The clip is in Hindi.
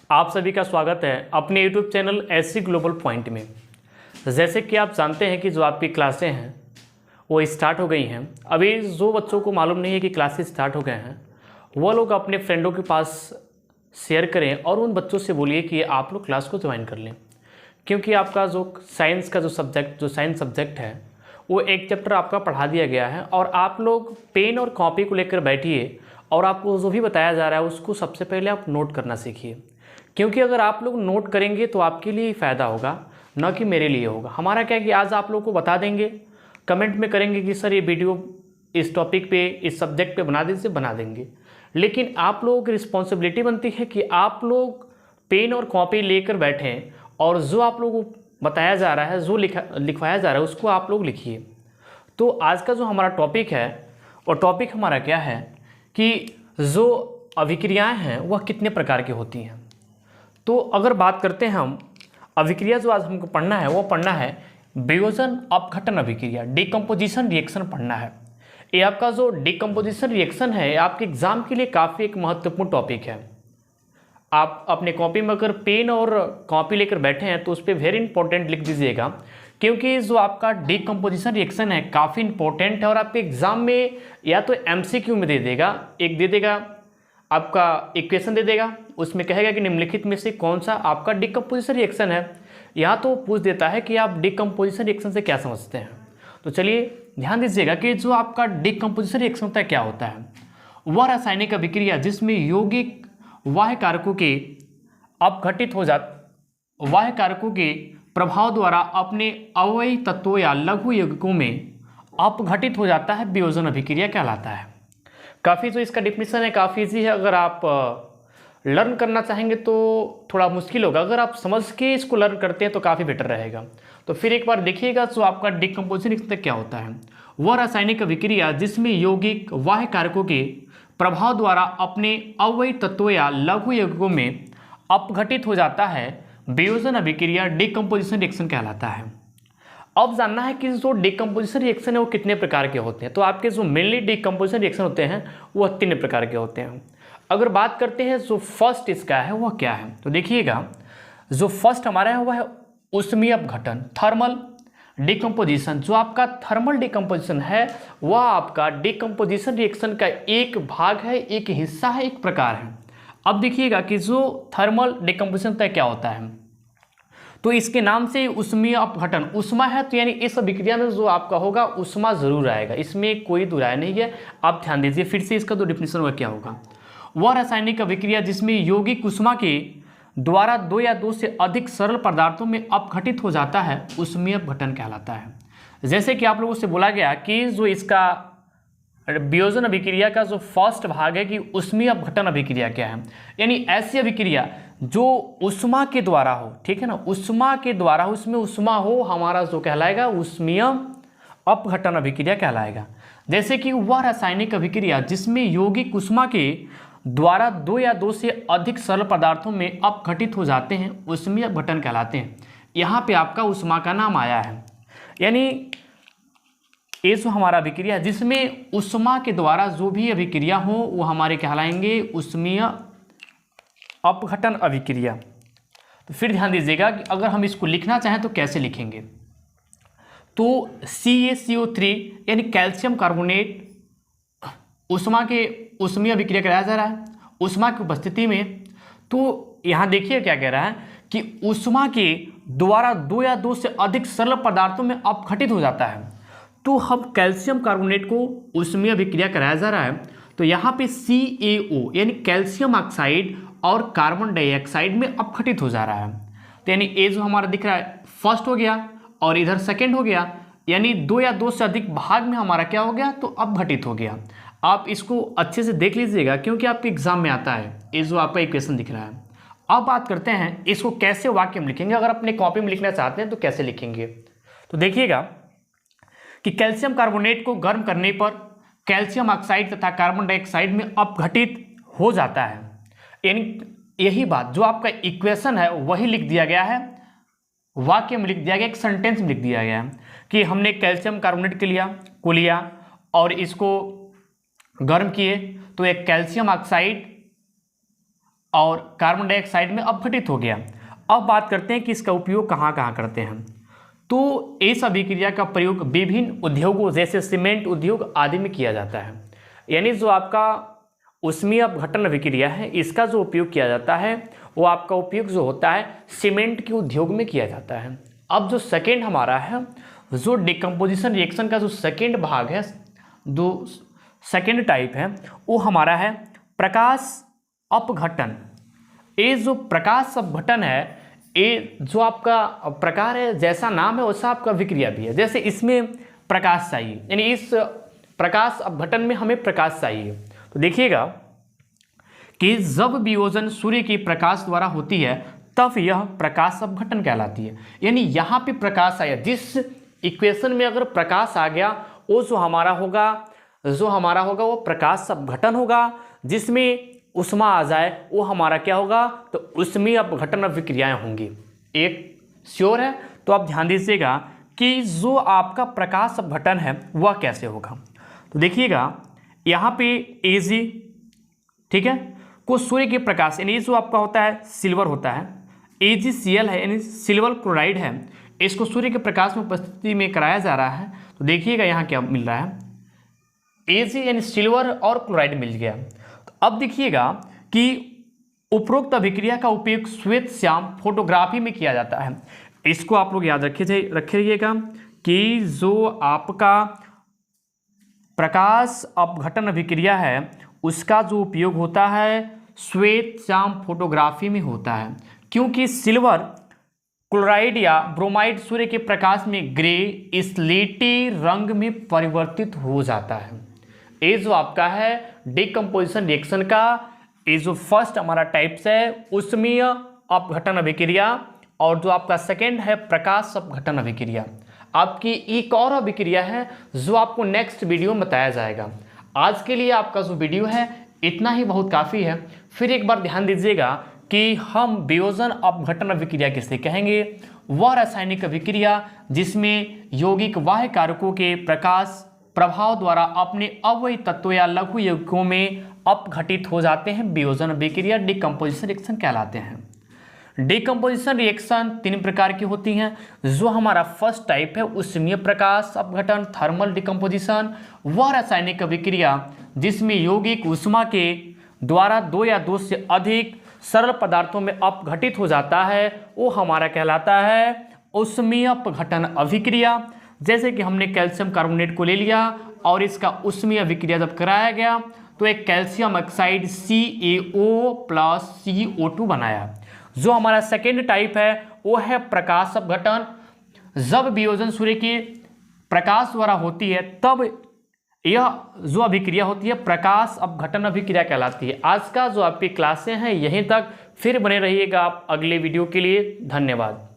आप सभी का स्वागत है अपने YouTube channel SC global point में। जैसे कि आप जानते हैं कि जो आपकी क्लासें हैं वो स्टार्ट हो गई हैं। अभी जो बच्चों को मालूम नहीं है कि क्लासेस स्टार्ट हो गए हैं वो लोग अपने फ्रेंडों के पास शेयर करें और उन बच्चों से बोलिए कि आप लोग क्लास को ज्वाइन कर लें, क्योंकि आपका जो साइंस का जो साइंस सब्जेक्ट है वो एक चैप्टर आपका पढ़ा दिया गया है और आप लोग पेन और कॉपी को लेकर बैठिए और आपको जो भी बताया जा रहा है उसको सबसे पहले आप नोट करना सीखिए, क्योंकि अगर आप लोग नोट करेंगे तो आपके लिए ही फ़ायदा होगा, न कि मेरे लिए होगा। हमारा क्या है कि आज आप लोगों को बता देंगे, कमेंट में करेंगे कि सर ये वीडियो इस टॉपिक पे इस सब्जेक्ट पे बना दीजिए, बना देंगे। लेकिन आप लोगों की रिस्पॉन्सिबिलिटी बनती है कि आप लोग पेन और कॉपी लेकर बैठें और जो आप लोगों को बताया जा रहा है, जो लिखवाया जा रहा है उसको आप लोग लिखिए। तो आज का जो हमारा टॉपिक है और टॉपिक हमारा क्या है कि जो अभिक्रियाएँ हैं वह कितने प्रकार की होती हैं। तो अगर बात करते हैं हम अभिक्रिया, जो आज हमको पढ़ना है वो पढ़ना है वियोजन अपघटन अभिक्रिया, डिकम्पोजिशन रिएक्शन पढ़ना है। ये आपका जो डिकम्पोजिशन रिएक्शन है आपके एग्जाम के लिए काफ़ी एक महत्वपूर्ण टॉपिक है। आप अपने कॉपी में अगर पेन और कॉपी लेकर बैठे हैं तो उस पर वेरी इंपॉर्टेंट लिख दीजिएगा, क्योंकि जो आपका डिकम्पोजिशन रिएक्शन है काफ़ी इंपॉर्टेंट है और आपके एग्जाम में या तो MCQ में दे देगा, एक दे देगा आपका इक्वेशन दे देगा, उसमें कहेगा कि निम्नलिखित में से कौन सा आपका डिकम्पोजिशन रिएक्शन है, या तो पूछ देता है कि आप डिकम्पोजिशन रिएक्शन से क्या समझते हैं। तो चलिए ध्यान दीजिएगा कि जो आपका डिकम्पोजिशन रिएक्शन होता है क्या होता है। वह रासायनिक अभिक्रिया जिसमें यौगिक बाह्य कारकों के बाह्य कारकों के प्रभाव द्वारा अपने अवयवी तत्वों या लघु यौगिकों में अपघटित हो जाता है, वियोजन अभिक्रिया कहलाता है। काफ़ी जो इसका डिफिनीशन है काफ़ी ईजी है, अगर आप लर्न करना चाहेंगे तो थोड़ा मुश्किल होगा, अगर आप समझ के इसको लर्न करते हैं तो काफ़ी बेटर रहेगा। तो फिर एक बार देखिएगा जो आपका डिकम्पोजिशन रिएक्शन क्या होता है। वह रासायनिक अभिक्रिया जिसमें यौगिक बाह्य कारकों के प्रभाव द्वारा अपने अवयवी तत्वों या लघु यौगिकों में अपघटित हो जाता है, वियोजन अभिक्रिया डिकम्पोजिशन रिएक्शन कहलाता है। अब जानना है कि जो डिकम्पोजिशन रिएक्शन है वो कितने प्रकार के होते हैं। तो आपके जो मेनली डिकम्पोजिशन रिएक्शन होते हैं वह 3 प्रकार के होते हैं। अगर बात करते हैं जो फर्स्ट इसका है वह क्या है, तो देखिएगा जो फर्स्ट हमारा है वह है ऊष्मीय अपघटन, थर्मल डिकम्पोजिशन। जो आपका थर्मल डिकम्पोजिशन है वह आपका डिकम्पोजिशन रिएक्शन का एक भाग है, एक हिस्सा है, एक प्रकार है। अब देखिएगा कि जो थर्मल डिकम्पोजिशन तय क्या होता है, तो इसके नाम से ऊष्मीय अपघटन, ऊष्मा है तो यानी इस अभिक्रिया में जो आपका होगा ऊष्मा जरूर आएगा, इसमें कोई दो राय नहीं है। आप ध्यान दीजिए फिर से इसका जो डिफिनीशन वह क्या होगा। वह रासायनिक अभिक्रिया जिसमें यौगिक ऊष्मा के द्वारा 2 या 2 से अधिक सरल पदार्थों में अपघटित हो जाता है, ऊष्मीय अपघटन कहलाता है। जैसे कि आप लोगों से बोला गया कि जो इसका वियोजन अभिक्रिया का जो फर्स्ट भाग है कि ऊष्मीय अपघटन अभिक्रिया क्या है, यानी ऐसी अभिक्रिया जो ऊष्मा के द्वारा हो, ठीक है ना, ऊष्मा के द्वारा हो, उसमें ऊष्मा हो, हमारा जो कहलाएगा ऊष्मीय अपघटन अभिक्रिया कहलाएगा। जैसे कि वह रासायनिक अभिक्रिया जिसमें यौगिक ऊष्मा के द्वारा 2 या 2 से अधिक सरल पदार्थों में अपघटित हो जाते हैं, ऊष्मीय अपघटन कहलाते हैं। यहाँ पे आपका ऊष्मा का नाम आया है, यानी ये जो हमारा अभिक्रिया है जिसमें ऊष्मा के द्वारा जो भी अभिक्रिया हो वो हमारे कहलाएंगे ऊष्मीय अपघटन अभिक्रिया। तो फिर ध्यान दीजिएगा कि अगर हम इसको लिखना चाहें तो कैसे लिखेंगे, तो CaCO3 यानी कैल्शियम कार्बोनेट ऊष्मीय अभिक्रिया कराया जा रहा है ऊष्मा की उपस्थिति में। तो यहाँ देखिए क्या कह रहा है कि ऊष्मा के द्वारा 2 या 2 से अधिक सरल पदार्थों में अपघटित हो जाता है। तो हम कैल्शियम कार्बोनेट को ऊष्मीय अभिक्रिया कराया जा रहा है, तो यहाँ पे CaO यानी कैल्शियम ऑक्साइड और कार्बन डाइऑक्साइड में अपघटित हो जा रहा है। तो यानी ए जो हमारा दिख रहा है फर्स्ट हो गया और इधर सेकंड हो गया, यानी 2 या 2 से अधिक भाग में हमारा क्या हो गया, तो अपघटित हो गया। आप इसको अच्छे से देख लीजिएगा क्योंकि आपके एग्जाम में आता है ये जो आपका इक्वेशन दिख रहा है। अब बात करते हैं इसको कैसे वाक्य में लिखेंगे, अगर अपने कॉपी में लिखना चाहते हैं तो कैसे लिखेंगे। तो देखिएगा कि कैल्शियम कार्बोनेट को गर्म करने पर कैल्शियम ऑक्साइड तथा कार्बन डाइऑक्साइड में अपघटित हो जाता है, यानी यही बात जो आपका इक्वेशन है वही लिख दिया गया है, वाक्य में लिख दिया गया, एक सेंटेंस में लिख दिया गया है कि हमने कैल्शियम कार्बोनेट को लिया और इसको गर्म किए तो एक कैल्शियम ऑक्साइड और कार्बन डाइऑक्साइड में अपघटित हो गया। अब बात करते हैं कि इसका उपयोग कहाँ कहाँ करते हैं। तो इस अभिक्रिया का प्रयोग विभिन्न उद्योगों जैसे सीमेंट उद्योग आदि में किया जाता है। यानी जो आपका ऊष्मीय अपघटन अभिक्रिया है, इसका जो उपयोग किया जाता है वो आपका उपयोग जो होता है सीमेंट के उद्योग में किया जाता है। अब जो सेकेंड हमारा है, जो डिकम्पोजिशन रिएक्शन का जो सेकेंड भाग है, जो सेकेंड टाइप है, वो हमारा है प्रकाश अपघटन। ये जो प्रकाश अपघटन है, ये जो आपका प्रकार है, जैसा नाम है वैसा आपका विक्रिया भी है। जैसे इसमें प्रकाश चाहिए, यानी इस प्रकाश अपघटन में हमें प्रकाश चाहिए। तो देखिएगा कि जब वियोजन सूर्य के प्रकाश द्वारा होती है तब यह प्रकाश अपघटन कहलाती है। यानी यहाँ पे प्रकाश आया, जिस इक्वेशन में अगर प्रकाश आ गया वो जो हमारा होगा वो प्रकाश अपघटन होगा। जिसमें ऊष्मा आ जाए वो हमारा क्या होगा, तो ऊष्मीय अपघटन अभिक्रियाएं होंगी। एक श्योर है। तो आप ध्यान दीजिएगा कि जो आपका प्रकाश अपघटन है वह कैसे होगा। तो देखिएगा यहाँ पे Ag, ठीक है, को सूर्य के प्रकाश, यानी जो आपका होता है सिल्वर होता है, AgCl है, यानी सिल्वर क्लोराइड है, इसको सूर्य के प्रकाश में उपस्थिति में कराया जा रहा है। तो देखिएगा यहाँ क्या मिल रहा है, Ag यानी सिल्वर और क्लोराइड मिल गया। तो अब देखिएगा कि उपरोक्त अभिक्रिया का उपयोग श्वेत श्याम फोटोग्राफी में किया जाता है। इसको आप लोग याद रखिएगा कि जो आपका प्रकाश अपघटन अभिक्रिया है उसका जो उपयोग होता है श्वेत श्याम फोटोग्राफी में होता है, क्योंकि सिल्वर क्लोराइड या ब्रोमाइड सूर्य के प्रकाश में ग्रे स्लेटी रंग में परिवर्तित हो जाता है। ये जो आपका है डिकम्पोजिशन रिएक्शन का ये जो फर्स्ट हमारा टाइप्स है ऊष्मीय अपघटन अभिक्रिया, और जो आपका सेकेंड है प्रकाश अपघटन अभिक्रिया। आपकी एक और अभिक्रिया है जो आपको नेक्स्ट वीडियो में बताया जाएगा। आज के लिए आपका जो वीडियो है इतना ही बहुत काफ़ी है। फिर एक बार ध्यान दीजिएगा कि हम वियोजन अपघटन अभिक्रिया किसे कहेंगे, वह रासायनिक अभिक्रिया जिसमें यौगिक बाह्य कारकों के प्रकाश प्रभाव द्वारा अपने अवयवी तत्वों या लघु यौगिकों में अपघटित हो जाते हैं, वियोजन अभिक्रिया डिकम्पोजिशन रिएक्शन कहलाते हैं। डिकम्पोजिशन रिएक्शन 3 प्रकार की होती हैं। जो हमारा फर्स्ट टाइप है ऊष्मीय प्रकाश अपघटन थर्मल डिकम्पोजिशन, वह रासायनिक अभिक्रिया जिसमें यौगिक ऊष्मा के द्वारा 2 या 2 से अधिक सरल पदार्थों में अपघटित हो जाता है, वो हमारा कहलाता है ऊष्मीय अपघटन अभिक्रिया। जैसे कि हमने कैल्शियम कार्बोनेट को ले लिया और इसका ऊष्मीय अभिक्रिया जब कराया गया तो एक calcium oxide CaO plus CO2 बनाया। जो हमारा सेकेंड टाइप है वो है प्रकाश अपघटन। जब वियोजन सूर्य के प्रकाश द्वारा होती है तब यह जो अभिक्रिया होती है प्रकाश अपघटन अभिक्रिया कहलाती है। आज का जो आपकी क्लासें हैं यहीं तक, फिर बने रहिएगा आप अगले वीडियो के लिए। धन्यवाद।